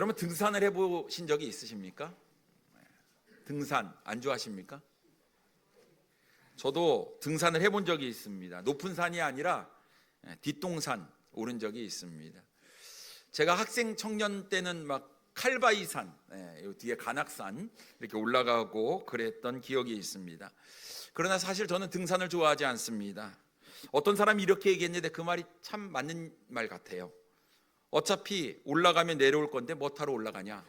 여러분 등산을 해보신 적이 있으십니까? 등산 안 좋아하십니까? 저도 등산을 해본 적이 있습니다. 높은 산이 아니라 뒷동산 오른 적이 있습니다. 제가 학생 청년 때는 막 칼바이산, 요 뒤에 간악산 이렇게 올라가고 그랬던 기억이 있습니다. 그러나 사실 저는 등산을 좋아하지 않습니다. 어떤 사람이 이렇게 얘기했는데 그 말이 참 맞는 말 같아요. 어차피 올라가면 내려올 건데 뭐 타러 올라가냐?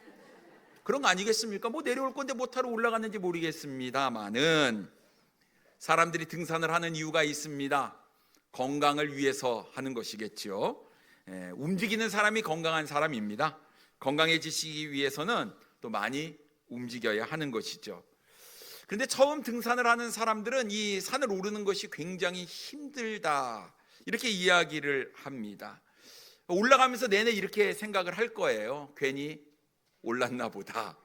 그런 거 아니겠습니까? 뭐 내려올 건데 뭐 타러 올라갔는지 모르겠습니다만은 사람들이 등산을 하는 이유가 있습니다. 건강을 위해서 하는 것이겠죠. 움직이는 사람이 건강한 사람입니다. 건강해지시기 위해서는 또 많이 움직여야 하는 것이죠. 그런데 처음 등산을 하는 사람들은 이 산을 오르는 것이 굉장히 힘들다 이렇게 이야기를 합니다. 올라가면서 내내 이렇게 생각을 할 거예요. 괜히 올랐나 보다.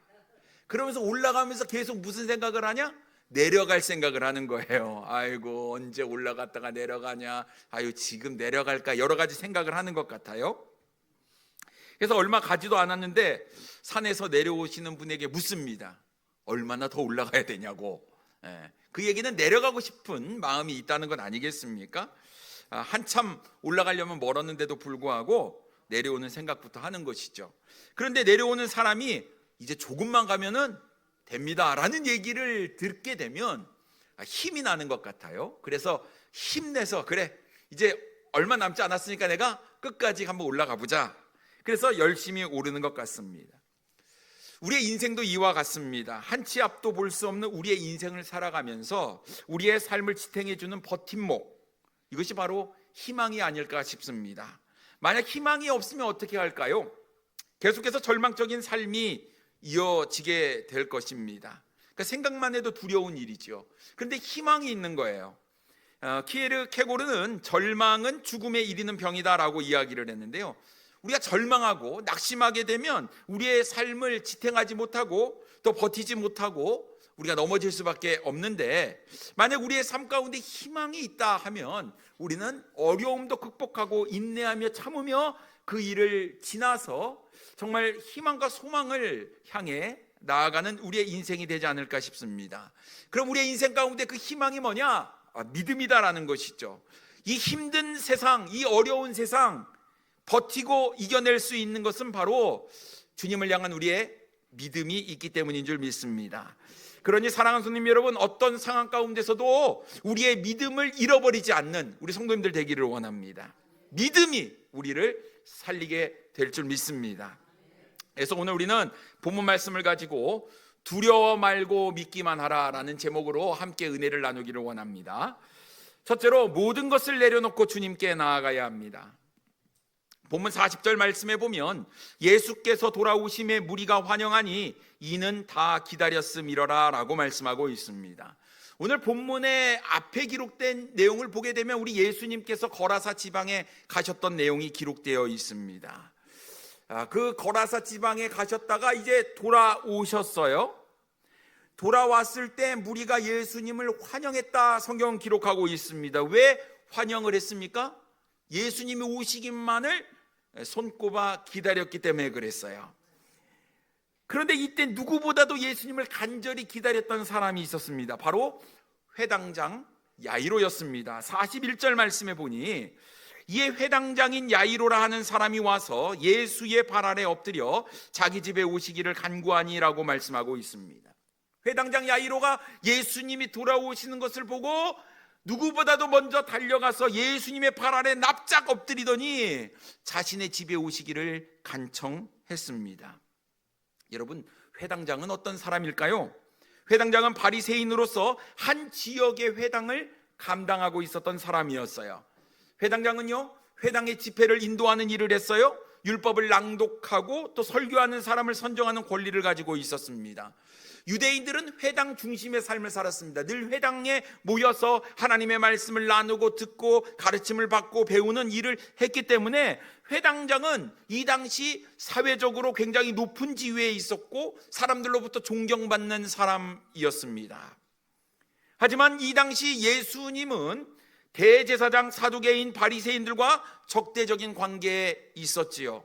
그러면서 올라가면서 계속 무슨 생각을 하냐? 내려갈 생각을 하는 거예요. 아이고 언제 올라갔다가 내려가냐, 아유 지금 내려갈까, 여러 가지 생각을 하는 것 같아요. 그래서 얼마 가지도 않았는데 산에서 내려오시는 분에게 묻습니다. 얼마나 더 올라가야 되냐고. 그 얘기는 내려가고 싶은 마음이 있다는 건 아니겠습니까? 한참 올라가려면 멀었는데도 불구하고 내려오는 생각부터 하는 것이죠. 그런데 내려오는 사람이 이제 조금만 가면은 됩니다 라는 얘기를 듣게 되면 힘이 나는 것 같아요. 그래서 힘내서 그래 이제 얼마 남지 않았으니까 내가 끝까지 한번 올라가 보자. 그래서 열심히 오르는 것 같습니다. 우리의 인생도 이와 같습니다. 한 치 앞도 볼 수 없는 우리의 인생을 살아가면서 우리의 삶을 지탱해 주는 버팀목, 이것이 바로 희망이 아닐까 싶습니다. 만약 희망이 없으면 어떻게 할까요? 계속해서 절망적인 삶이 이어지게 될 것입니다. 그러니까 생각만 해도 두려운 일이죠. 그런데 희망이 있는 거예요. 키에르케고르는 절망은 죽음에 이르는 병이다라고 이야기를 했는데요. 우리가 절망하고 낙심하게 되면 우리의 삶을 지탱하지 못하고 또 버티지 못하고 우리가 넘어질 수밖에 없는데, 만약 우리의 삶 가운데 희망이 있다 하면 우리는 어려움도 극복하고 인내하며 참으며 그 일을 지나서 정말 희망과 소망을 향해 나아가는 우리의 인생이 되지 않을까 싶습니다. 그럼 우리의 인생 가운데 그 희망이 뭐냐? 믿음이다라는 것이죠. 이 힘든 세상, 이 어려운 세상 버티고 이겨낼 수 있는 것은 바로 주님을 향한 우리의 믿음이 있기 때문인 줄 믿습니다. 그러니 사랑하는 손님 여러분, 어떤 상황 가운데서도 우리의 믿음을 잃어버리지 않는 우리 성도님들 되기를 원합니다. 믿음이 우리를 살리게 될 줄 믿습니다. 그래서 오늘 우리는 본문 말씀을 가지고 두려워 말고 믿기만 하라라는 제목으로 함께 은혜를 나누기를 원합니다. 첫째로 모든 것을 내려놓고 주님께 나아가야 합니다. 본문 40절 말씀에 보면 예수께서 돌아오심에 무리가 환영하니 이는 다 기다렸음이러라 라고 말씀하고 있습니다. 오늘 본문의 앞에 기록된 내용을 보게 되면 우리 예수님께서 거라사 지방에 가셨던 내용이 기록되어 있습니다. 그 거라사 지방에 가셨다가 이제 돌아오셨어요. 돌아왔을 때 무리가 예수님을 환영했다 성경은 기록하고 있습니다. 왜 환영을 했습니까? 예수님이 오시기만을 손꼽아 기다렸기 때문에 그랬어요. 그런데 이때 누구보다도 예수님을 간절히 기다렸던 사람이 있었습니다. 바로 회당장 야이로였습니다. 41절 말씀에 보니 이에 회당장인 야이로라 하는 사람이 와서 예수의 발 아래 엎드려 자기 집에 오시기를 간구하니라고 말씀하고 있습니다. 회당장 야이로가 예수님이 돌아오시는 것을 보고 누구보다도 먼저 달려가서 예수님의 발 아래 납작 엎드리더니 자신의 집에 오시기를 간청했습니다. 여러분, 회당장은 어떤 사람일까요? 회당장은 바리새인으로서 한 지역의 회당을 감당하고 있었던 사람이었어요. 회당장은요, 회당의 집회를 인도하는 일을 했어요. 율법을 낭독하고 또 설교하는 사람을 선정하는 권리를 가지고 있었습니다. 유대인들은 회당 중심의 삶을 살았습니다. 늘 회당에 모여서 하나님의 말씀을 나누고 듣고 가르침을 받고 배우는 일을 했기 때문에 회당장은 이 당시 사회적으로 굉장히 높은 지위에 있었고 사람들로부터 존경받는 사람이었습니다. 하지만 이 당시 예수님은 대제사장 사두개인 바리새인들과 적대적인 관계에 있었지요.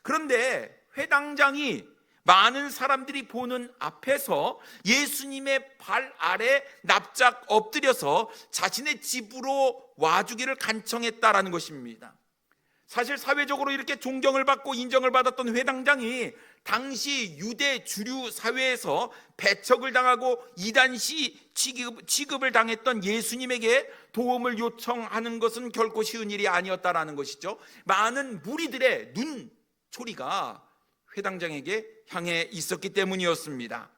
그런데 회당장이 많은 사람들이 보는 앞에서 예수님의 발 아래 납작 엎드려서 자신의 집으로 와주기를 간청했다라는 것입니다. 사실 사회적으로 이렇게 존경을 받고 인정을 받았던 회당장이 당시 유대 주류 사회에서 배척을 당하고 이단시 취급을 당했던 예수님에게 도움을 요청하는 것은 결코 쉬운 일이 아니었다라는 것이죠. 많은 무리들의 눈초리가 회당장에게 향해 있었기 때문이었습니다.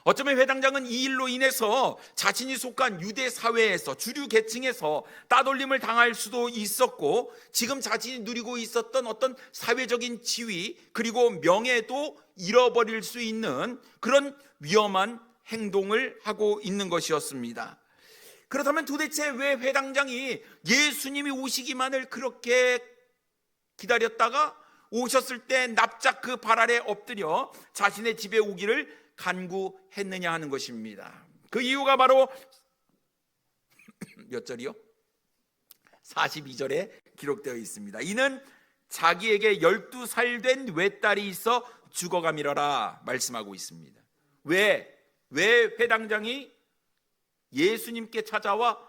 어쩌면 회당장은 이 일로 인해서 자신이 속한 유대 사회에서 주류 계층에서 따돌림을 당할 수도 있었고, 지금 자신이 누리고 있었던 어떤 사회적인 지위 그리고 명예도 잃어버릴 수 있는 그런 위험한 행동을 하고 있는 것이었습니다. 그렇다면 도대체 왜 회당장이 예수님이 오시기만을 그렇게 기다렸다가 오셨을 때 납작 그 발 아래 엎드려 자신의 집에 오기를 간구했느냐 하는 것입니다. 그 이유가 바로 몇 절이요? 42절에 기록되어 있습니다. 이는 자기에게 12살 된 외딸이 있어 죽어감이라라 말씀하고 있습니다. 왜 회당장이 예수님께 찾아와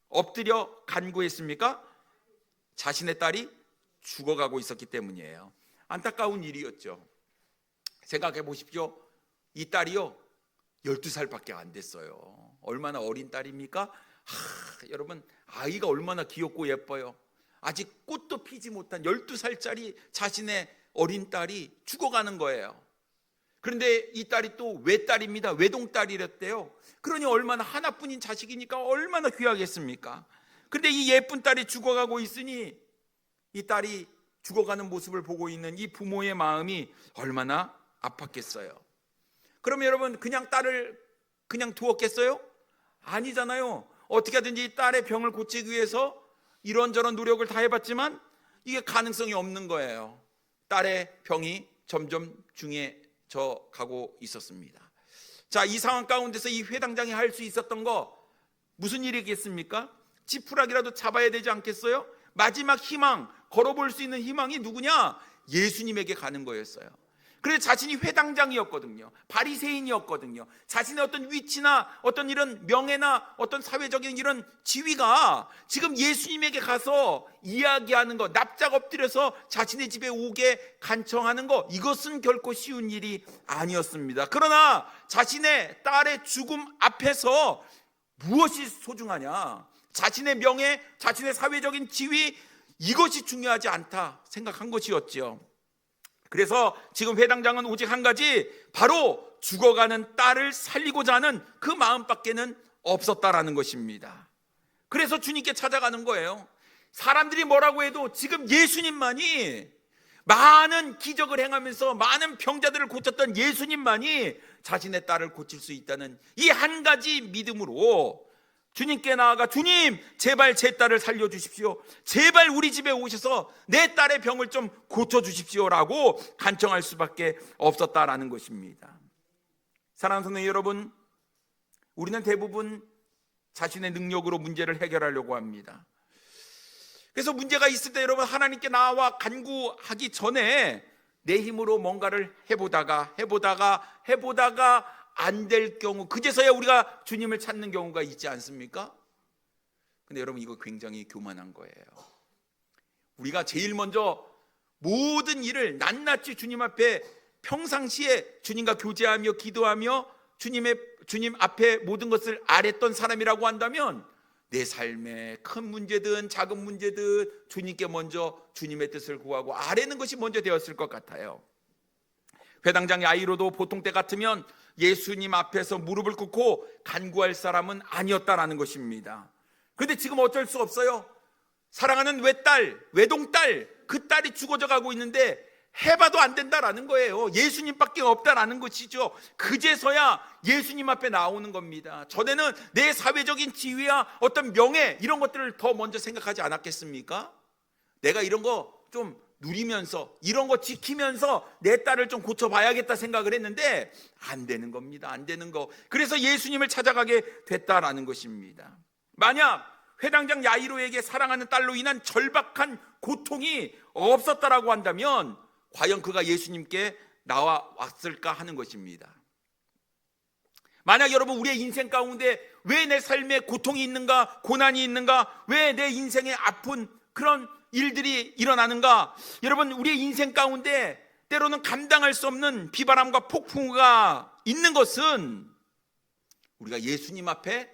엎드려 간구했습니까? 자신의 딸이 죽어가고 있었기 때문이에요. 안타까운 일이었죠. 생각해 보십시오. 이 딸이요 12살밖에 안 됐어요. 얼마나 어린 딸입니까? 여러분, 아이가 얼마나 귀엽고 예뻐요. 아직 꽃도 피지 못한 12살짜리 자신의 어린 딸이 죽어가는 거예요. 그런데 이 딸이 또 외딸입니다. 외동딸이랬대요. 그러니 얼마나 하나뿐인 자식이니까 얼마나 귀하겠습니까? 그런데 이 예쁜 딸이 죽어가고 있으니 이 딸이 죽어가는 모습을 보고 있는 이 부모의 마음이 얼마나 아팠겠어요. 그러면 여러분, 그냥 딸을 그냥 두었겠어요? 아니잖아요. 어떻게 하든지 딸의 병을 고치기 위해서 이런저런 노력을 다 해봤지만 이게 가능성이 없는 거예요. 딸의 병이 점점 중해져 가고 있었습니다. 자, 이 상황 가운데서 이 회당장이 할 수 있었던 거 무슨 일이겠습니까? 지푸라기라도 잡아야 되지 않겠어요? 마지막 희망, 걸어볼 수 있는 희망이 누구냐? 예수님에게 가는 거였어요. 그래서 자신이 회당장이었거든요. 바리새인이었거든요. 자신의 어떤 위치나 어떤 이런 명예나 어떤 사회적인 이런 지위가 지금 예수님에게 가서 이야기하는 것, 납작 엎드려서 자신의 집에 오게 간청하는 것, 이것은 결코 쉬운 일이 아니었습니다. 그러나 자신의 딸의 죽음 앞에서 무엇이 소중하냐? 자신의 명예, 자신의 사회적인 지위, 이것이 중요하지 않다 생각한 것이었죠. 그래서 지금 회당장은 오직 한 가지, 바로 죽어가는 딸을 살리고자 하는 그 마음밖에는 없었다라는 것입니다. 그래서 주님께 찾아가는 거예요. 사람들이 뭐라고 해도 지금 예수님만이, 많은 기적을 행하면서 많은 병자들을 고쳤던 예수님만이 자신의 딸을 고칠 수 있다는 이 한 가지 믿음으로 주님께 나아가, 주님 제발 제 딸을 살려주십시오, 제발 우리 집에 오셔서 내 딸의 병을 좀 고쳐주십시오라고 간청할 수밖에 없었다라는 것입니다. 사랑하는 성도 여러분, 우리는 대부분 자신의 능력으로 문제를 해결하려고 합니다. 그래서 문제가 있을 때 여러분, 하나님께 나와 간구하기 전에 내 힘으로 뭔가를 해보다가 안 될 경우, 그제서야 우리가 주님을 찾는 경우가 있지 않습니까? 근데 여러분, 이거 굉장히 교만한 거예요. 우리가 제일 먼저 모든 일을 낱낱이 주님 앞에 평상시에 주님과 교제하며 기도하며 주님 앞에 모든 것을 아랬던 사람이라고 한다면, 내 삶에 큰 문제든 작은 문제든 주님께 먼저 주님의 뜻을 구하고 아뢰는 것이 먼저 되었을 것 같아요. 회당장의 아이로도 보통 때 같으면 예수님 앞에서 무릎을 꿇고 간구할 사람은 아니었다라는 것입니다. 그런데 지금 어쩔 수 없어요. 사랑하는 외딸, 외동딸, 그 딸이 죽어져 가고 있는데 해봐도 안 된다라는 거예요. 예수님밖에 없다라는 것이죠. 그제서야 예수님 앞에 나오는 겁니다. 전에는 내 사회적인 지위와 어떤 명예, 이런 것들을 더 먼저 생각하지 않았겠습니까? 내가 이런 거 좀 누리면서, 이런 거 지키면서 내 딸을 좀 고쳐봐야겠다 생각을 했는데 안 되는 겁니다. 안 되는 거. 그래서 예수님을 찾아가게 됐다라는 것입니다. 만약 회당장 야이로에게 사랑하는 딸로 인한 절박한 고통이 없었다라고 한다면 과연 그가 예수님께 나와왔을까 하는 것입니다. 만약 여러분 우리의 인생 가운데 왜 내 삶에 고통이 있는가, 고난이 있는가, 왜 내 인생에 아픈 그런 일들이 일어나는가, 여러분 우리의 인생 가운데 때로는 감당할 수 없는 비바람과 폭풍우가 있는 것은 우리가 예수님 앞에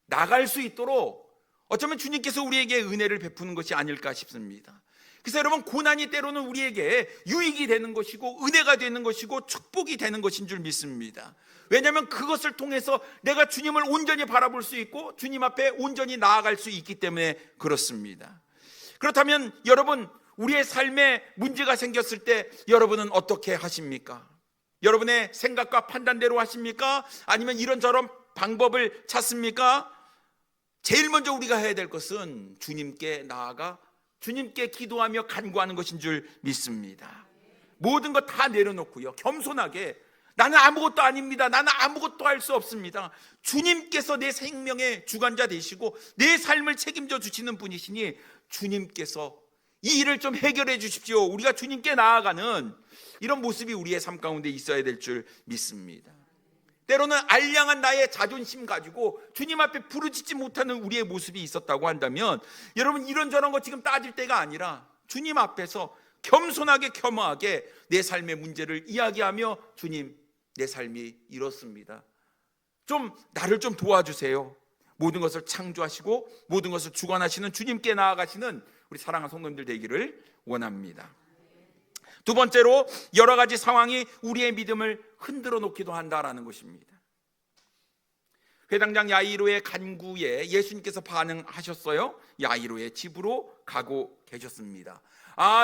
나갈 수 있도록 어쩌면 주님께서 우리에게 은혜를 베푸는 것이 아닐까 싶습니다. 그래서 여러분, 고난이 때로는 우리에게 유익이 되는 것이고 은혜가 되는 것이고 축복이 되는 것인 줄 믿습니다. 왜냐하면 그것을 통해서 내가 주님을 온전히 바라볼 수 있고 주님 앞에 온전히 나아갈 수 있기 때문에 그렇습니다. 그렇다면 여러분, 우리의 삶에 문제가 생겼을 때 여러분은 어떻게 하십니까? 여러분의 생각과 판단대로 하십니까? 아니면 이런저런 방법을 찾습니까? 제일 먼저 우리가 해야 될 것은 주님께 나아가 주님께 기도하며 간구하는 것인 줄 믿습니다. 모든 것 다 내려놓고요, 겸손하게 나는 아무것도 아닙니다, 나는 아무것도 할 수 없습니다, 주님께서 내 생명의 주관자 되시고 내 삶을 책임져 주시는 분이시니 주님께서 이 일을 좀 해결해 주십시오. 우리가 주님께 나아가는 이런 모습이 우리의 삶 가운데 있어야 될 줄 믿습니다. 때로는 알량한 나의 자존심 가지고 주님 앞에 부르짖지 못하는 우리의 모습이 있었다고 한다면, 여러분 이런저런 거 지금 따질 때가 아니라 주님 앞에서 겸손하게 겸허하게 내 삶의 문제를 이야기하며, 주님, 내 삶이 이렇습니다, 좀 나를 좀 도와주세요. 모든 것을 창조하시고 모든 것을 주관하시는 주님께 나아가시는 우리 사랑하는 성도님들 되기를 원합니다. 두 번째로, 여러 가지 상황이 우리의 믿음을 흔들어 놓기도 한다라는 것입니다. 회당장 야이로의 간구에 예수님께서 반응하셨어요. 야이로의 집으로 가고 계셨습니다.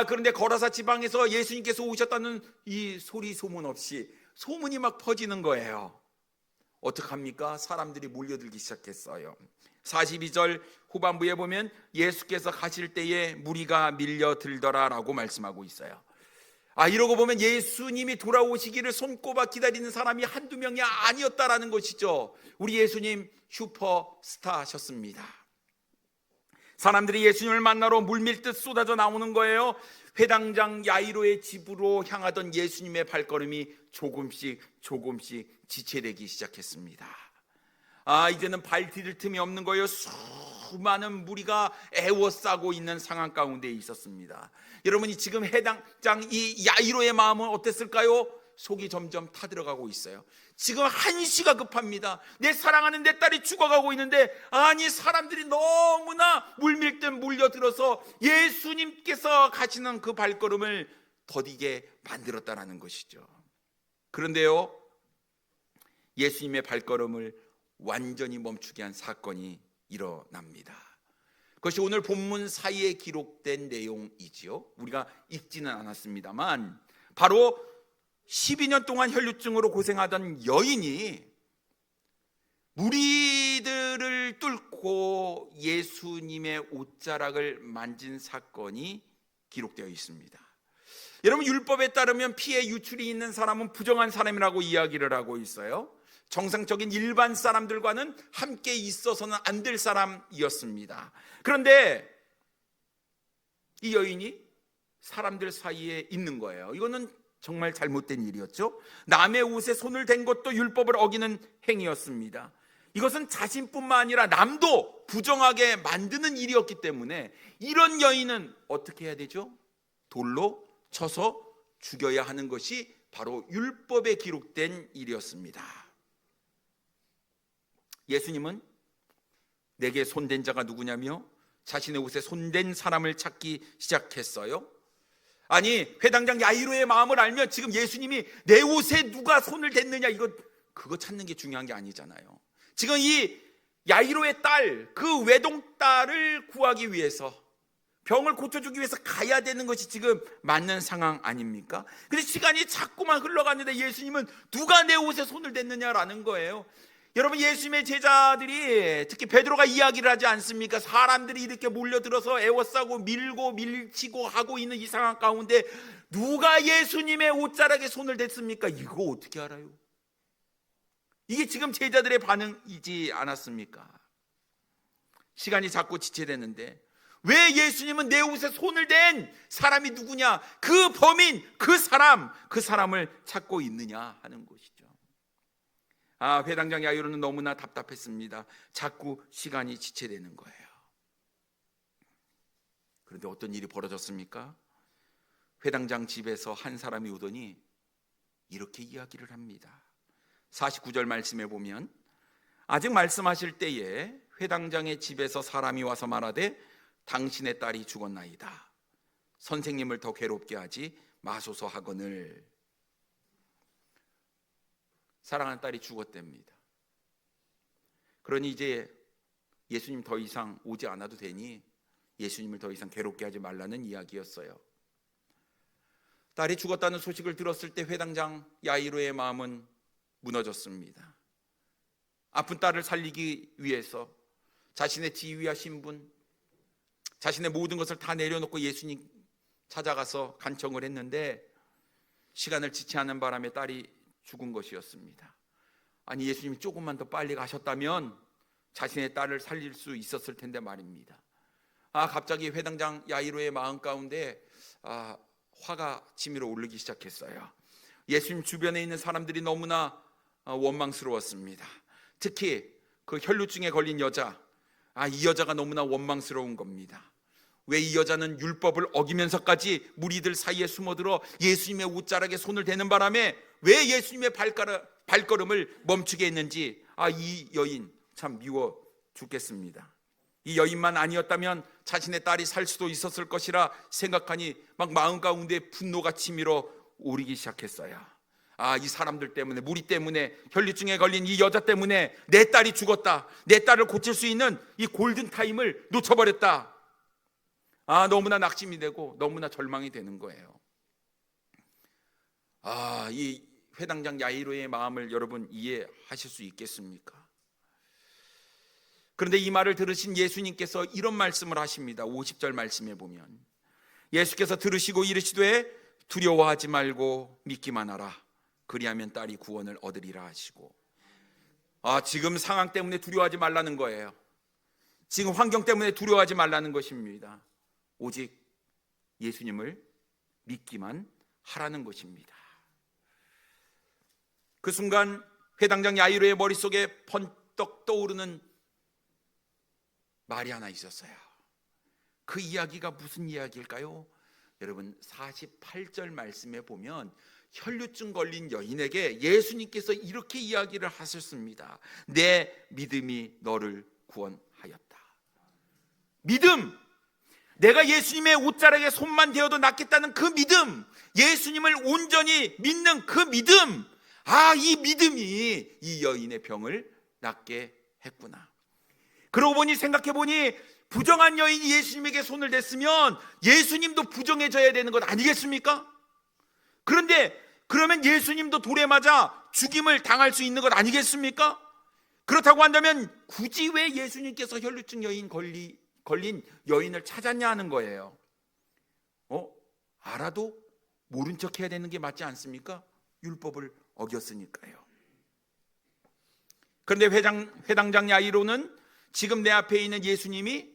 그런데 거라사 지방에서 예수님께서 오셨다는 이 소리 소문 없이 소문이 막 퍼지는 거예요. 어떡합니까? 사람들이 몰려들기 시작했어요. 42절 후반부에 보면 예수께서 가실 때에 무리가 밀려들더라라고 말씀하고 있어요. 이러고 보면 예수님이 돌아오시기를 손꼽아 기다리는 사람이 한두 명이 아니었다라는 것이죠. 우리 예수님 슈퍼스타셨습니다. 사람들이 예수님을 만나러 물밀듯 쏟아져 나오는 거예요. 회당장 야이로의 집으로 향하던 예수님의 발걸음이 조금씩 지체되기 시작했습니다. 이제는 발 디딜 틈이 없는 거예요. 수많은 무리가 애워싸고 있는 상황 가운데 있었습니다. 여러분이 지금 회당장 이 야이로의 마음은 어땠을까요? 속이 점점 타들어가고 있어요. 지금 한시가 급합니다. 내 사랑하는 내 딸이 죽어가고 있는데, 사람들이 너무나 물밀듯 몰려들어서 예수님께서 가시는 그 발걸음을 더디게 만들었다라는 것이죠. 그런데요, 예수님의 발걸음을 완전히 멈추게 한 사건이 일어납니다. 그것이 오늘 본문 사이에 기록된 내용이지요. 우리가 읽지는 않았습니다만, 바로 12년 동안 혈루증으로 고생하던 여인이 무리들을 뚫고 예수님의 옷자락을 만진 사건이 기록되어 있습니다. 여러분, 율법에 따르면 피해 유출이 있는 사람은 부정한 사람이라고 이야기를 하고 있어요. 정상적인 일반 사람들과는 함께 있어서는 안 될 사람이었습니다. 그런데 이 여인이 사람들 사이에 있는 거예요. 이거는 정말 잘못된 일이었죠. 남의 옷에 손을 댄 것도 율법을 어기는 행위였습니다. 이것은 자신뿐만 아니라 남도 부정하게 만드는 일이었기 때문에 이런 여인은 어떻게 해야 되죠? 돌로 쳐서 죽여야 하는 것이 바로 율법에 기록된 일이었습니다. 예수님은 내게 손댄 자가 누구냐며 자신의 옷에 손댄 사람을 찾기 시작했어요. 회당장 야이로의 마음을 알면 지금 예수님이 내 옷에 누가 손을 댔느냐, 그거 찾는 게 중요한 게 아니잖아요. 지금 이 야이로의 딸, 그 외동딸을 구하기 위해서, 병을 고쳐주기 위해서 가야 되는 것이 지금 맞는 상황 아닙니까? 근데 시간이 자꾸만 흘러갔는데 예수님은 누가 내 옷에 손을 댔느냐라는 거예요. 여러분, 예수님의 제자들이, 특히 베드로가 이야기를 하지 않습니까? 사람들이 이렇게 몰려들어서 애워싸고 밀고 밀치고 하고 있는 이 상황 가운데 누가 예수님의 옷자락에 손을 댔습니까? 이거 어떻게 알아요? 이게 지금 제자들의 반응이지 않았습니까? 시간이 자꾸 지체되는데 왜 예수님은 내 옷에 손을 댄 사람이 누구냐, 그 범인, 그 사람을 찾고 있느냐 하는 것이죠. 회당장 야이로는 너무나 답답했습니다. 자꾸 시간이 지체되는 거예요. 그런데 어떤 일이 벌어졌습니까? 회당장 집에서 한 사람이 오더니 이렇게 이야기를 합니다. 49절 말씀에 보면, 아직 말씀하실 때에 회당장의 집에서 사람이 와서 말하되 당신의 딸이 죽었나이다. 선생님을 더 괴롭게 하지 마소서 하거늘. 사랑하는 딸이 죽었답니다. 그러니 이제 예수님 더 이상 오지 않아도 되니 예수님을 더 이상 괴롭게 하지 말라는 이야기였어요. 딸이 죽었다는 소식을 들었을 때 회당장 야이로의 마음은 무너졌습니다. 아픈 딸을 살리기 위해서 자신의 지위와 신분, 자신의 모든 것을 다 내려놓고 예수님 찾아가서 간청을 했는데 시간을 지체하는 바람에 딸이 죽은 것이었습니다. 아니, 예수님이 조금만 더 빨리 가셨다면 자신의 딸을 살릴 수 있었을 텐데 말입니다. 갑자기 회당장 야이로의 마음 가운데 화가 치밀어 오르기 시작했어요. 예수님 주변에 있는 사람들이 너무나 원망스러웠습니다. 특히 그 혈루증에 걸린 여자, 이 여자가 너무나 원망스러운 겁니다. 왜 이 여자는 율법을 어기면서까지 무리들 사이에 숨어들어 예수님의 옷자락에 손을 대는 바람에 왜 예수님의 발걸음을 멈추게 했는지 이 여인 참 미워 죽겠습니다. 이 여인만 아니었다면 자신의 딸이 살 수도 있었을 것이라 생각하니 막 마음 가운데 분노가 치밀어 오르기 시작했어요. 이 사람들 때문에, 무리 때문에, 혈류증에 걸린 이 여자 때문에 내 딸이 죽었다. 내 딸을 고칠 수 있는 이 골든타임을 놓쳐버렸다. 너무나 낙심이 되고 너무나 절망이 되는 거예요. 이 회당장 야이로의 마음을 여러분 이해하실 수 있겠습니까? 그런데 이 말을 들으신 예수님께서 이런 말씀을 하십니다. 50절 말씀에 보면, 예수께서 들으시고 이르시되 두려워하지 말고 믿기만 하라. 그리하면 딸이 구원을 얻으리라 하시고. 지금 상황 때문에 두려워하지 말라는 거예요. 지금 환경 때문에 두려워하지 말라는 것입니다. 오직 예수님을 믿기만 하라는 것입니다. 그 순간 회당장 야이로의 머릿속에 번떡 떠오르는 말이 하나 있었어요. 그 이야기가 무슨 이야기일까요? 여러분, 48절 말씀에 보면 혈류증 걸린 여인에게 예수님께서 이렇게 이야기를 하셨습니다. 내 믿음이 너를 구원하였다. 믿음, 내가 예수님의 옷자락에 손만 대어도 낫겠다는 그 믿음, 예수님을 온전히 믿는 그 믿음, 이 믿음이 이 여인의 병을 낫게 했구나. 그러고 보니, 생각해보니 부정한 여인이 예수님에게 손을 댔으면 예수님도 부정해져야 되는 것 아니겠습니까? 그런데 그러면 예수님도 돌에 맞아 죽임을 당할 수 있는 것 아니겠습니까? 그렇다고 한다면 굳이 왜 예수님께서 혈류증 여인 걸린 여인을 찾았냐 하는 거예요. 알아도 모른 척 해야 되는 게 맞지 않습니까? 율법을 어겼으니까요. 그런데 회당장 야이로는 지금 내 앞에 있는 예수님이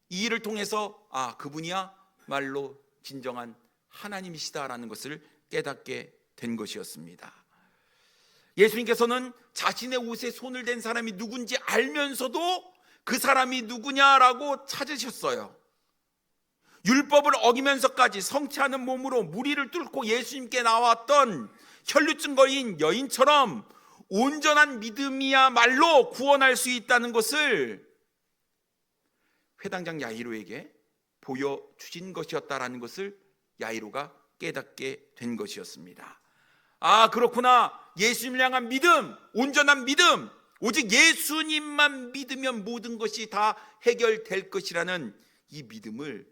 이 일을 통해서 그분이야말로 진정한 하나님이시다라는 것을 깨닫게 된 것이었습니다. 예수님께서는 자신의 옷에 손을 댄 사람이 누군지 알면서도 그 사람이 누구냐라고 찾으셨어요. 율법을 어기면서까지 성취하는 몸으로 무리를 뚫고 예수님께 나왔던 혈류증 걸린 여인처럼 온전한 믿음이야말로 구원할 수 있다는 것을 회당장 야이로에게 보여주신 것이었다라는 것을 야이로가 깨닫게 된 것이었습니다. 그렇구나. 예수님을 향한 믿음, 온전한 믿음, 오직 예수님만 믿으면 모든 것이 다 해결될 것이라는 이 믿음을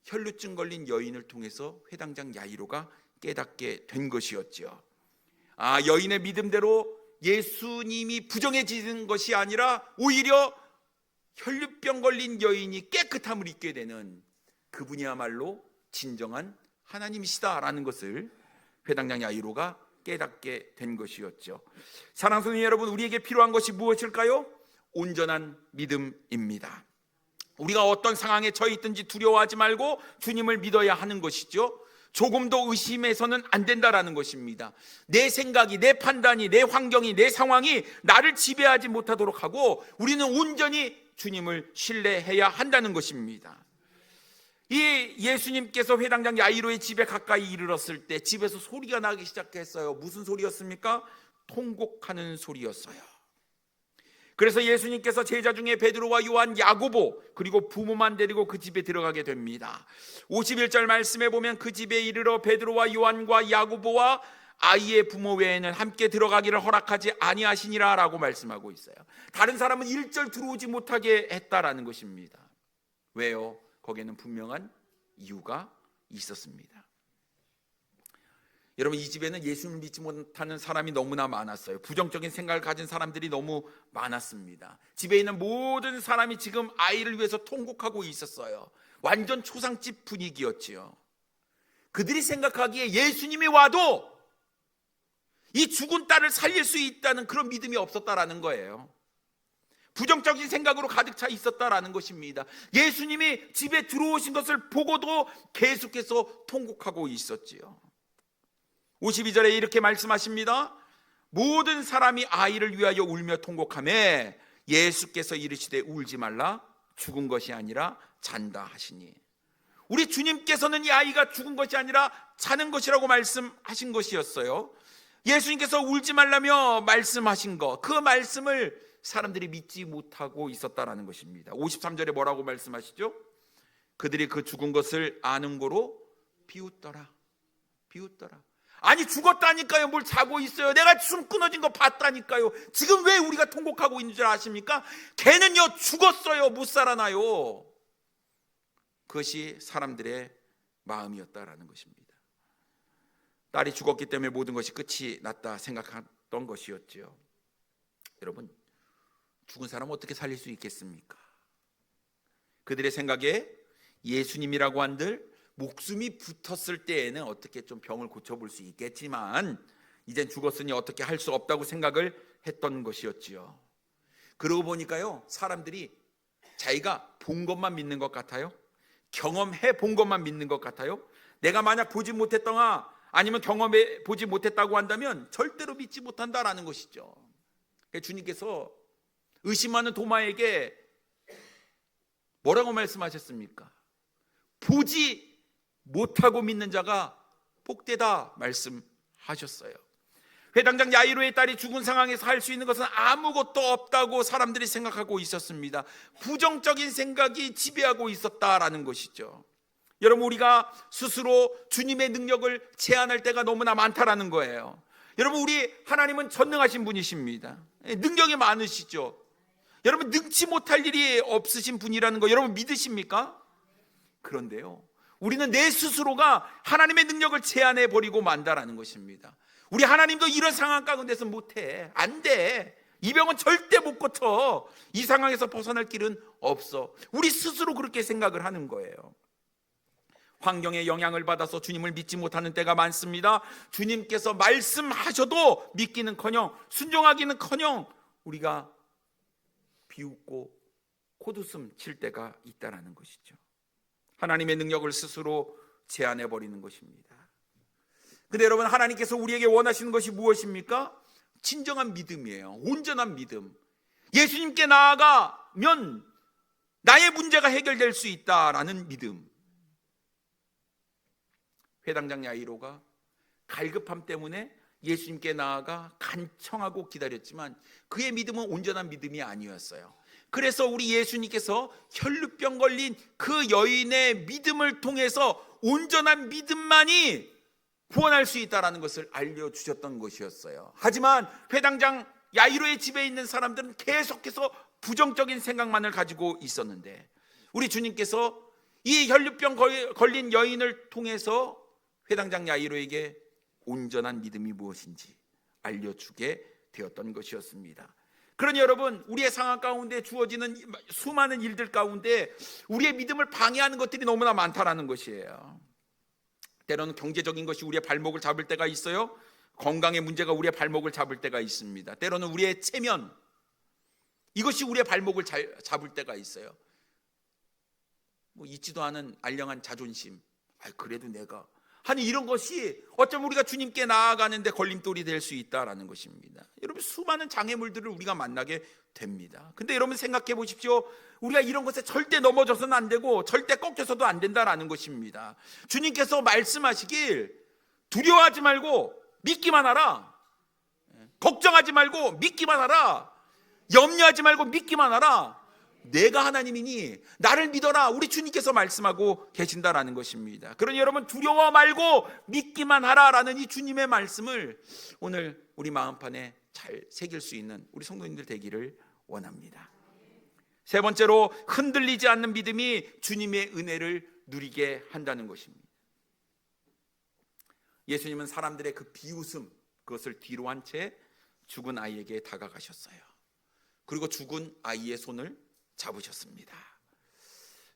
혈류증 걸린 여인을 통해서 회당장 야이로가 깨닫게 된 것이었죠. 여인의 믿음대로 예수님이 부정해지는 것이 아니라 오히려 혈류병 걸린 여인이 깨끗함을 입게 되는, 그분이야말로 진정한 하나님이시다라는 것을 회당장 야이로가 깨닫게 된 것이었죠. 사랑하는 여러분, 우리에게 필요한 것이 무엇일까요? 온전한 믿음입니다. 우리가 어떤 상황에 처해 있든지 두려워하지 말고 주님을 믿어야 하는 것이죠. 조금도 의심해서는 안 된다라는 것입니다. 내 생각이, 내 판단이, 내 환경이, 내 상황이 나를 지배하지 못하도록 하고 우리는 온전히 주님을 신뢰해야 한다는 것입니다. 이 예수님께서 회당장 야이로의 집에 가까이 이르렀을 때 집에서 소리가 나기 시작했어요. 무슨 소리였습니까? 통곡하는 소리였어요. 그래서 예수님께서 제자 중에 베드로와 요한, 야고보 그리고 부모만 데리고 그 집에 들어가게 됩니다. 51절 말씀에 보면 그 집에 이르러 베드로와 요한과 야고보와 아이의 부모 외에는 함께 들어가기를 허락하지 아니하시니라 라고 말씀하고 있어요. 다른 사람은 일절 들어오지 못하게 했다라는 것입니다. 왜요? 거기에는 분명한 이유가 있었습니다. 여러분, 이 집에는 예수님을 믿지 못하는 사람이 너무나 많았어요. 부정적인 생각을 가진 사람들이 너무 많았습니다. 집에 있는 모든 사람이 지금 아이를 위해서 통곡하고 있었어요. 완전 초상집 분위기였지요. 그들이 생각하기에 예수님이 와도 이 죽은 딸을 살릴 수 있다는 그런 믿음이 없었다라는 거예요. 부정적인 생각으로 가득 차 있었다라는 것입니다. 예수님이 집에 들어오신 것을 보고도 계속해서 통곡하고 있었지요. 52절에 이렇게 말씀하십니다. 모든 사람이 아이를 위하여 울며 통곡하며 예수께서 이르시되 울지 말라, 죽은 것이 아니라 잔다 하시니. 우리 주님께서는 이 아이가 죽은 것이 아니라 자는 것이라고 말씀하신 것이었어요. 예수님께서 울지 말라며 말씀하신 것, 그 말씀을 사람들이 믿지 못하고 있었다라는 것입니다. 53절에 뭐라고 말씀하시죠? 그들이 그 죽은 것을 아는 고로 비웃더라. 비웃더라. 아니, 죽었다니까요. 뭘 자고 있어요. 내가 숨 끊어진 거 봤다니까요. 지금 왜 우리가 통곡하고 있는 줄 아십니까? 걔는요 죽었어요. 못 살아나요. 그것이 사람들의 마음이었다라는 것입니다. 딸이 죽었기 때문에 모든 것이 끝이 났다 생각했던 것이었죠. 여러분, 죽은 사람 어떻게 살릴 수 있겠습니까? 그들의 생각에 예수님이라고 한들 목숨이 붙었을 때에는 어떻게 좀 병을 고쳐볼 수 있겠지만 이젠 죽었으니 어떻게 할 수 없다고 생각을 했던 것이었지요. 그러고 보니까요, 사람들이 자기가 본 것만 믿는 것 같아요. 경험해 본 것만 믿는 것 같아요. 내가 만약 보지 못했거나 아니면 경험해 보지 못했다고 한다면 절대로 믿지 못한다라는 것이죠. 주님께서 의심하는 도마에게 뭐라고 말씀하셨습니까? 보지 못하고 믿는 자가 복되다 말씀하셨어요. 회당장 야이로의 딸이 죽은 상황에서 할 수 있는 것은 아무것도 없다고 사람들이 생각하고 있었습니다. 부정적인 생각이 지배하고 있었다라는 것이죠. 여러분, 우리가 스스로 주님의 능력을 제한할 때가 너무나 많다라는 거예요. 여러분, 우리 하나님은 전능하신 분이십니다. 능력이 많으시죠. 여러분, 능치 못할 일이 없으신 분이라는 거 여러분 믿으십니까? 그런데요, 우리는 내 스스로가 하나님의 능력을 제한해 버리고 만다라는 것입니다. 우리 하나님도 이런 상황 가운데서 못해. 안 돼. 이 병은 절대 못 고쳐. 이 상황에서 벗어날 길은 없어. 우리 스스로 그렇게 생각을 하는 거예요. 환경의 영향을 받아서 주님을 믿지 못하는 때가 많습니다. 주님께서 말씀하셔도 믿기는커녕 순종하기는커녕 우리가 비웃고 콧웃음 칠 때가 있다라는 것이죠. 하나님의 능력을 스스로 제한해 버리는 것입니다. 근데 여러분, 하나님께서 우리에게 원하시는 것이 무엇입니까? 진정한 믿음이에요. 온전한 믿음. 예수님께 나아가면 나의 문제가 해결될 수 있다라는 믿음. 회당장 야이로가 갈급함 때문에 예수님께 나아가 간청하고 기다렸지만 그의 믿음은 온전한 믿음이 아니었어요. 그래서 우리 예수님께서 혈루병 걸린 그 여인의 믿음을 통해서 온전한 믿음만이 구원할 수 있다는 것을 알려주셨던 것이었어요. 하지만 회당장 야이로의 집에 있는 사람들은 계속해서 부정적인 생각만을 가지고 있었는데 우리 주님께서 이 혈루병 걸린 여인을 통해서 회당장 야이로에게 온전한 믿음이 무엇인지 알려주게 되었던 것이었습니다. 그러니 여러분, 우리의 상황 가운데 주어지는 수많은 일들 가운데 우리의 믿음을 방해하는 것들이 너무나 많다라는 것이에요. 때로는 경제적인 것이 우리의 발목을 잡을 때가 있어요. 건강의 문제가 우리의 발목을 잡을 때가 있습니다. 때로는 우리의 체면, 이것이 우리의 발목을 잡을 때가 있어요. 뭐 있지도 않은 알량한 자존심, 그래도 내가 하는 이런 것이 어쩌면 우리가 주님께 나아가는데 걸림돌이 될 수 있다라는 것입니다. 여러분, 수많은 장애물들을 우리가 만나게 됩니다. 근데 여러분 생각해 보십시오. 우리가 이런 것에 절대 넘어져서는 안 되고 절대 꺾여서도 안 된다라는 것입니다. 주님께서 말씀하시길 두려워하지 말고 믿기만 하라. 걱정하지 말고 믿기만 하라. 염려하지 말고 믿기만 하라. 내가 하나님이니 나를 믿어라. 우리 주님께서 말씀하고 계신다라는 것입니다. 그러니 여러분, 두려워 말고 믿기만 하라라는 이 주님의 말씀을 오늘 우리 마음판에 잘 새길 수 있는 우리 성도님들 되기를 원합니다. 세 번째로, 흔들리지 않는 믿음이 주님의 은혜를 누리게 한다는 것입니다. 예수님은 사람들의 그 비웃음, 그것을 뒤로 한 채 죽은 아이에게 다가가셨어요. 그리고 죽은 아이의 손을 잡으셨습니다.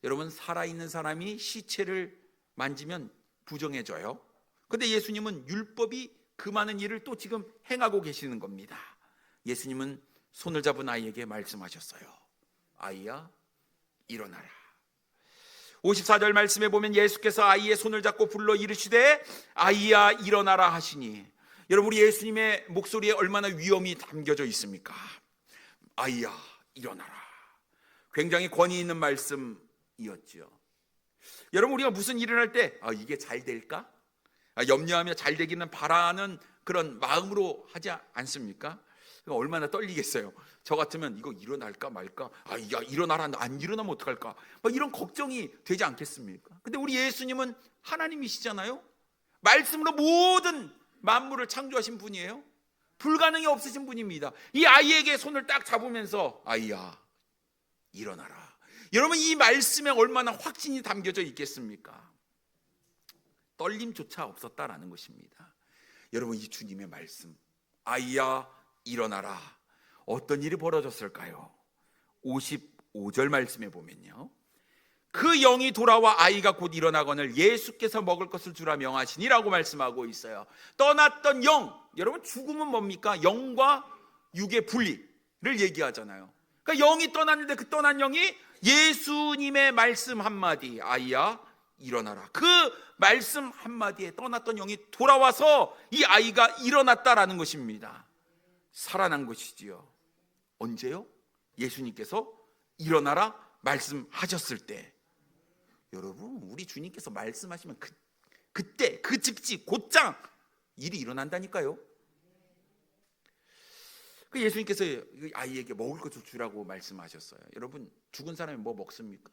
여러분, 살아있는 사람이 시체를 만지면 부정해져요. 그런데 예수님은 율법이 그 많은 일을 또 지금 행하고 계시는 겁니다. 예수님은 손을 잡은 아이에게 말씀하셨어요. 아이야, 일어나라. 54절 말씀에 보면 예수께서 아이의 손을 잡고 불러 이르시되 아이야, 일어나라 하시니, 여러분, 우리 예수님의 목소리에 얼마나 위엄이 담겨져 있습니까? 아이야, 일어나라. 굉장히 권위 있는 말씀이었죠. 여러분, 우리가 무슨 일을 할 때 이게 잘 될까? 염려하며 잘 되기는 바라는 그런 마음으로 하지 않습니까? 얼마나 떨리겠어요. 저 같으면 이거 일어날까 말까? 야, 일어나라. 안 일어나면 어떡할까? 이런 걱정이 되지 않겠습니까? 근데 우리 예수님은 하나님이시잖아요. 말씀으로 모든 만물을 창조하신 분이에요. 불가능이 없으신 분입니다. 이 아이에게 손을 딱 잡으면서 아이야, 일어나라. 여러분, 이 말씀에 얼마나 확신이 담겨져 있겠습니까? 떨림조차 없었다라는 것입니다. 여러분, 이 주님의 말씀, 아이야, 일어나라. 어떤 일이 벌어졌을까요? 55절 말씀에 보면요, 그 영이 돌아와 아이가 곧 일어나거늘 예수께서 먹을 것을 주라 명하시니라고 말씀하고 있어요. 떠났던 영, 여러분, 죽음은 뭡니까? 영과 육의 분리를 얘기하잖아요. 그러니까 영이 떠났는데 그 떠난 영이 예수님의 말씀 한마디, 아이야, 일어나라. 그 말씀 한마디에 떠났던 영이 돌아와서 이 아이가 일어났다라는 것입니다. 살아난 것이지요. 언제요? 예수님께서 일어나라 말씀하셨을 때. 여러분, 우리 주님께서 말씀하시면 그때 그 즉시 곧장 일이 일어난다니까요. 그 예수님께서 아이에게 먹을 것을 주라고 말씀하셨어요. 여러분, 죽은 사람이 뭐 먹습니까?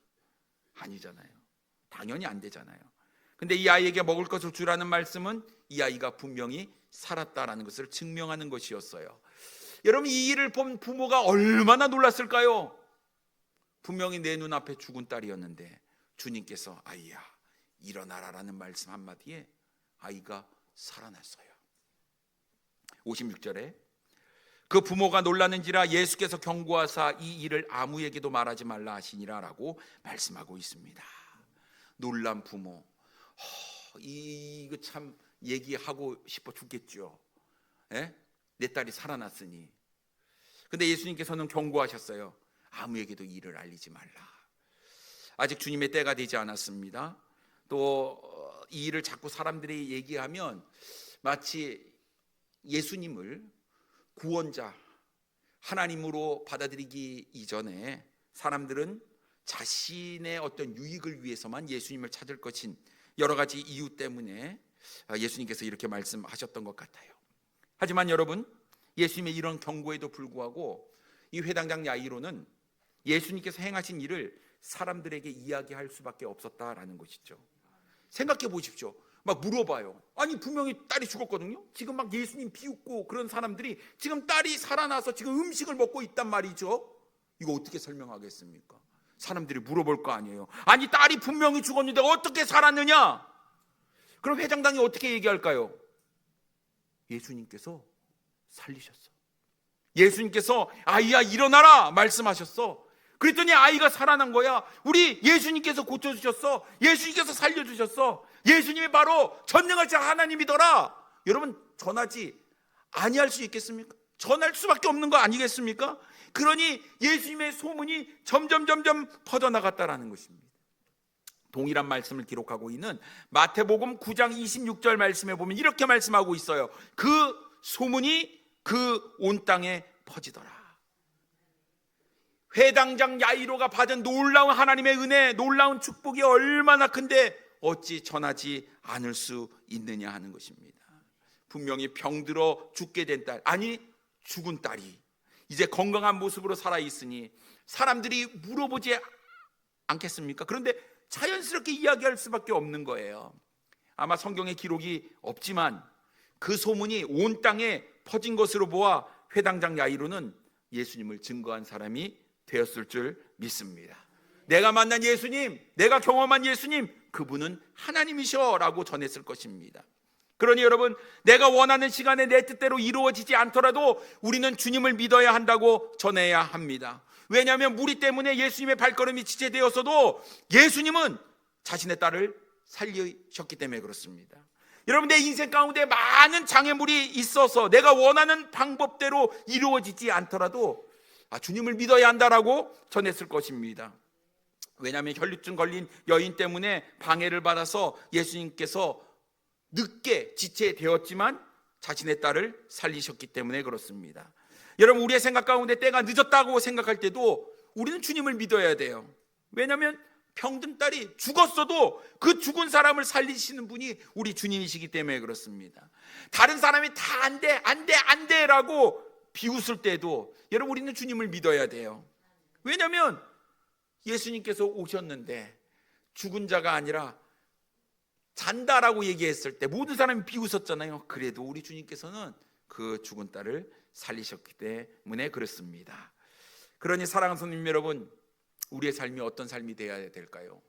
아니잖아요. 당연히 안 되잖아요. 근데 이 아이에게 먹을 것을 주라는 말씀은 이 아이가 분명히 살았다라는 것을 증명하는 것이었어요. 여러분, 이 일을 본 부모가 얼마나 놀랐을까요? 분명히 내 눈앞에 죽은 딸이었는데 주님께서 아이야, 일어나라라는 말씀 한마디에 아이가 살아났어요. 56절에 그 부모가 놀라는지라 예수께서 경고하사 이 일을 아무에게도 말하지 말라 하시니라 라고 말씀하고 있습니다. 놀란 부모, 이거 참 얘기하고 싶어 죽겠죠. 에? 내 딸이 살아났으니. 근데 예수님께서는 경고하셨어요. 아무에게도 이 일을 알리지 말라. 아직 주님의 때가 되지 않았습니다. 또 이 일을 자꾸 사람들이 얘기하면 마치 예수님을 구원자, 하나님으로 받아들이기 이전에 사람들은 자신의 어떤 유익을 위해서만 예수님을 찾을 것인 여러 가지 이유 때문에 예수님께서 이렇게 말씀하셨던 것 같아요. 하지만 여러분, 예수님의 이런 경고에도 불구하고 이 회당장 야이로는 예수님께서 행하신 일을 사람들에게 이야기할 수밖에 없었다라는 것이죠. 생각해 보십시오. 막 물어봐요. 아니, 분명히 딸이 죽었거든요. 지금 막 예수님 비웃고 그런 사람들이 지금 딸이 살아나서 지금 음식을 먹고 있단 말이죠. 이거 어떻게 설명하겠습니까? 사람들이 물어볼 거 아니에요. 아니, 딸이 분명히 죽었는데 어떻게 살았느냐? 그럼 회장당이 어떻게 얘기할까요? 예수님께서 살리셨어. 예수님께서 아이야, 일어나라 말씀하셨어. 그랬더니 아이가 살아난 거야. 우리 예수님께서 고쳐주셨어. 예수님께서 살려주셨어. 예수님이 바로 전능하신 하나님이더라. 여러분, 전하지 아니할 수 있겠습니까? 전할 수밖에 없는 거 아니겠습니까? 그러니 예수님의 소문이 점점 퍼져나갔다라는 것입니다. 동일한 말씀을 기록하고 있는 마태복음 9장 26절 말씀에 보면 이렇게 말씀하고 있어요. 그 소문이 그 온 땅에 퍼지더라. 회당장 야이로가 받은 놀라운 하나님의 은혜, 놀라운 축복이 얼마나 큰데 어찌 전하지 않을 수 있느냐 하는 것입니다. 분명히 병들어 죽게 된 딸, 아니 죽은 딸이 이제 건강한 모습으로 살아있으니 사람들이 물어보지 않겠습니까? 그런데 자연스럽게 이야기할 수밖에 없는 거예요. 아마 성경에 기록이 없지만 그 소문이 온 땅에 퍼진 것으로 보아 회당장 야이로는 예수님을 증거한 사람이 되었을 줄 믿습니다. 내가 만난 예수님, 내가 경험한 예수님, 그분은 하나님이셔라고 전했을 것입니다. 그러니 여러분, 내가 원하는 시간에 내 뜻대로 이루어지지 않더라도 우리는 주님을 믿어야 한다고 전해야 합니다. 왜냐하면 무리 때문에 예수님의 발걸음이 지체되었어도 예수님은 자신의 딸을 살리셨기 때문에 그렇습니다. 여러분, 내 인생 가운데 많은 장애물이 있어서 내가 원하는 방법대로 이루어지지 않더라도 주님을 믿어야 한다라고 전했을 것입니다. 왜냐하면 혈류증 걸린 여인 때문에 방해를 받아서 예수님께서 늦게 지체되었지만 자신의 딸을 살리셨기 때문에 그렇습니다. 여러분, 우리의 생각 가운데 때가 늦었다고 생각할 때도 우리는 주님을 믿어야 돼요. 왜냐하면 병든 딸이 죽었어도 그 죽은 사람을 살리시는 분이 우리 주님이시기 때문에 그렇습니다. 다른 사람이 다 안 돼, 안 돼, 안 돼라고 비웃을 때도 여러분, 우리는 주님을 믿어야 돼요. 왜냐하면 예수님께서 오셨는데 죽은 자가 아니라 잔다라고 얘기했을 때 모든 사람이 비웃었잖아요. 그래도 우리 주님께서는 그 죽은 딸을 살리셨기 때문에 그렇습니다. 그러니 사랑하는 성도님 여러분, 우리의 삶이 어떤 삶이 되어야 될까요?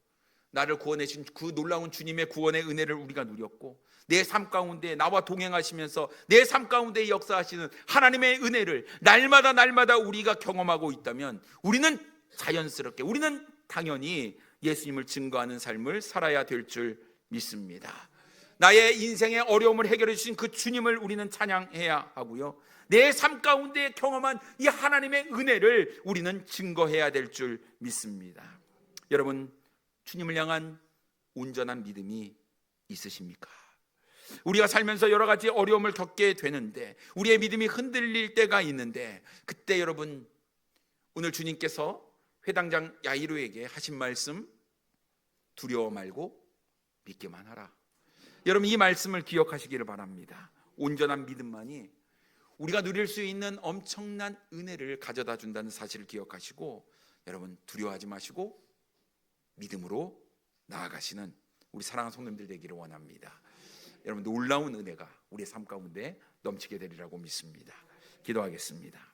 나를 구원해 주신 그 놀라운 주님의 구원의 은혜를 우리가 누렸고 내 삶 가운데 나와 동행하시면서 내 삶 가운데 역사하시는 하나님의 은혜를 날마다 우리가 경험하고 있다면 우리는 자연스럽게, 우리는 당연히 예수님을 증거하는 삶을 살아야 될 줄 믿습니다. 나의 인생의 어려움을 해결해 주신 그 주님을 우리는 찬양해야 하고요, 내 삶 가운데 경험한 이 하나님의 은혜를 우리는 증거해야 될 줄 믿습니다. 여러분, 주님을 향한 온전한 믿음이 있으십니까? 우리가 살면서 여러 가지 어려움을 겪게 되는데 우리의 믿음이 흔들릴 때가 있는데 그때 여러분, 오늘 주님께서 회당장 야이로에게 하신 말씀, 두려워 말고 믿기만 하라. 여러분, 이 말씀을 기억하시기를 바랍니다. 온전한 믿음만이 우리가 누릴 수 있는 엄청난 은혜를 가져다 준다는 사실을 기억하시고 여러분, 두려워하지 마시고 믿음으로 나아가시는 우리 사랑하는 성도님들 되기를 원합니다. 여러분, 놀라운 은혜가 우리의 삶 가운데 넘치게 되리라고 믿습니다. 기도하겠습니다.